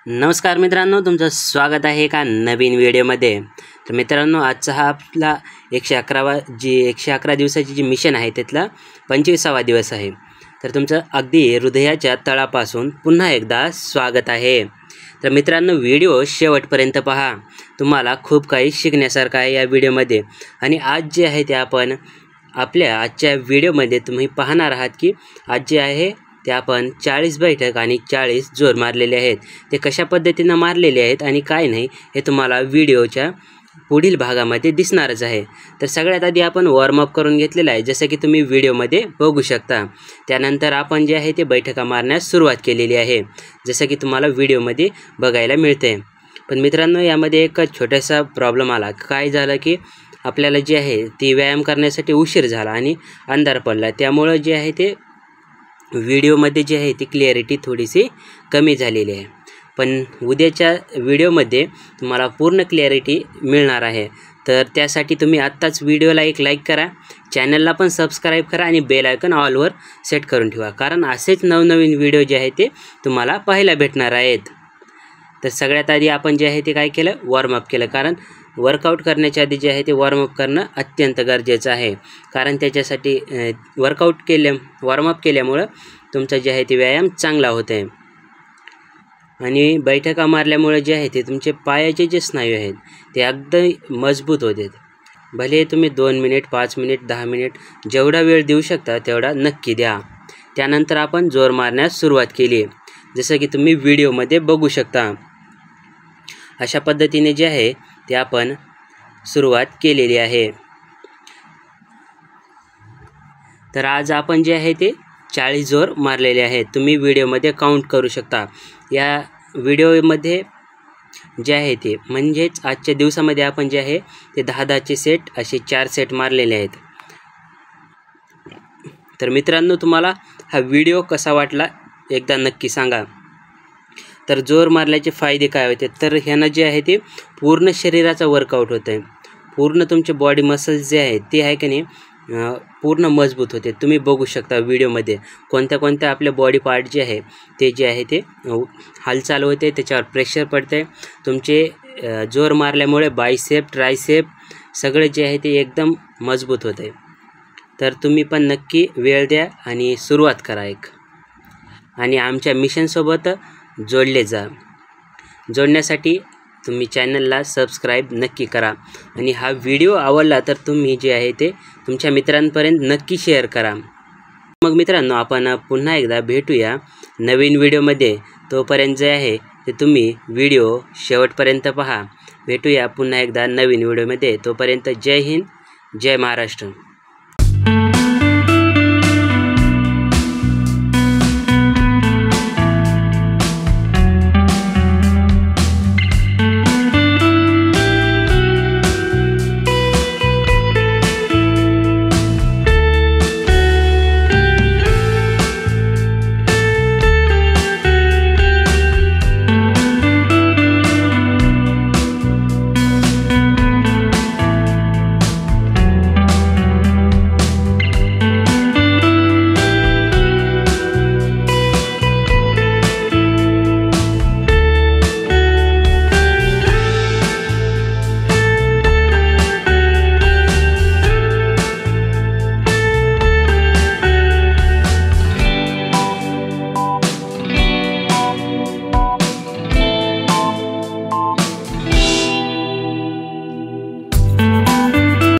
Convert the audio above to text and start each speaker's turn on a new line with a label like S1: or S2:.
S1: नमस्कार मित्रांनो, तुमचं स्वागत आहे एका नवीन व्हिडिओमध्ये। तर मित्रांनो, आजचा हा आपला 111 दिवसाची जी मिशन आहे त्यातला 25वा दिवस आहे। तर तुमचं अगदी हृदयाच्या तळापासून पुन्हा एकदा स्वागत आहे। तर मित्रांनो, व्हिडिओ शेवटपर्यंत पहा, तुम्हाला खूप काही शिकण्यासारखं आहे या व्हिडिओमध्ये। आणि आज जे आहे ते आपण आपल्या आजच्या व्हिडिओमध्ये तुम्ही पाहणार आहात की आज जे आहे ते आपण 40 बैठक आणि 40 जोर मारलेले आहेत। ते कशा पद्धतीने मारलेले आहेत आणि काय नाही हे तुम्हाला व्हिडिओच्या पुढील भागामध्ये दिसणारच आहे। तर सगळ्यात आधी आपण वॉर्म अप करून घेतलेला आहे, जसं की तुम्ही व्हिडिओमध्ये बघू शकता। त्यानंतर आपण जे आहे ते बैठका मारण्यास सुरुवात केलेली आहे, जसं की तुम्हाला व्हिडिओमध्ये बघायला मिळते। पण मित्रांनो, यामध्ये एक छोटासा प्रॉब्लेम आला। काय झालं की आपल्याला जे आहे ती व्यायाम करण्यासाठी उशीर झाला आणि अंधार पडला, त्यामुळे जे आहे ते व्हिडिओमध्ये जे आहे ती क्लिअरिटी थोडीशी कमी झालेली आहे। पण उद्याच्या व्हिडिओमध्ये तुम्हाला पूर्ण क्लिअरिटी मिळणार आहे। तर त्यासाठी तुम्ही आत्ताच व्हिडिओला एक लाईक करा, चॅनलला पण सबस्क्राईब करा आणि बेल आयकॉन ऑलवर सेट करून ठेवा, कारण असेच नवनवीन व्हिडिओ जे आहे ते तुम्हाला पाहायला भेटणार आहेत। तर सगळ्यात आधी आपण जे आहे ते काय केलं, वॉर्मअप केलं, कारण वर्कआउट करण्याच्या आधी जे आहे ते वॉर्मअप करणं अत्यंत गरजेचं आहे। कारण त्याच्यासाठी वॉर्मअप केल्यामुळं तुमचा जे आहे ते व्यायाम चांगला होत आहे। आणि बैठका मारल्यामुळे जे आहे ते तुमचे पायाचे जे स्नायू आहेत ते अगदी मजबूत होते। भले तुम्ही 2 मिनिट, 5 मिनिट, 10 मिनिट जेवढा वेळ देऊ शकता तेवढा नक्की द्या। त्यानंतर आपण जोर मारण्यास सुरुवात केली, जसं की तुम्ही व्हिडिओमध्ये बघू शकता। अशा पद्धतीने जे आहे ते आपण सुरुवात केलेली आहे। तर आज आपण जे आहे ते 40 जोर मारलेले आहेत, तुम्ही व्हिडिओमध्ये काउंट करू शकता। या व्हिडिओमध्ये जे आहे ते म्हणजेच आजच्या दिवसामध्ये आपण जे आहे ते 10-10चे सेट असे 4 सेट मारलेले आहेत। तर मित्रांनो, तुम्हाला हा व्हिडिओ कसा वाटला एकदा नक्की सांगा। तर जोर मारल्याचे फायदे काय होते, तर ह्यानं जे आहे ते पूर्ण शरीराचा वर्कआउट होतं आहे। पूर्ण तुमचे बॉडी मसल्स जे आहेत ते आहे की नाही पूर्ण मजबूत होते। तुम्ही बघू शकता व्हिडिओमध्ये कोणत्या आपले बॉडी पार्ट जे आहे ते जे हालचाल होते, त्याच्यावर प्रेशर पडते। तुमचे जोर मारल्यामुळे बायसेप, ट्रायसेप सगळे जे आहे ते एकदम मजबूत होते। तर तुम्ही पण नक्की वेळ द्या आणि सुरुवात करा आणि आमच्या मिशनसोबत जोडले जा। जोडण्यासाठी तुम्ही चॅनलला सबस्क्राईब नक्की करा आणि हा व्हिडिओ आवडला तर तुम्ही जे आहे ते तुमच्या मित्रांपर्यंत नक्की शेअर करा। मग मित्रांनो, आपण पुन्हा एकदा भेटूया नवीन व्हिडिओमध्ये। तोपर्यंत जे आहे ते तुम्ही व्हिडिओ शेवटपर्यंत पहा। भेटूया पुन्हा एकदा नवीन व्हिडिओमध्ये। तोपर्यंत जय हिंद, जय महाराष्ट्र।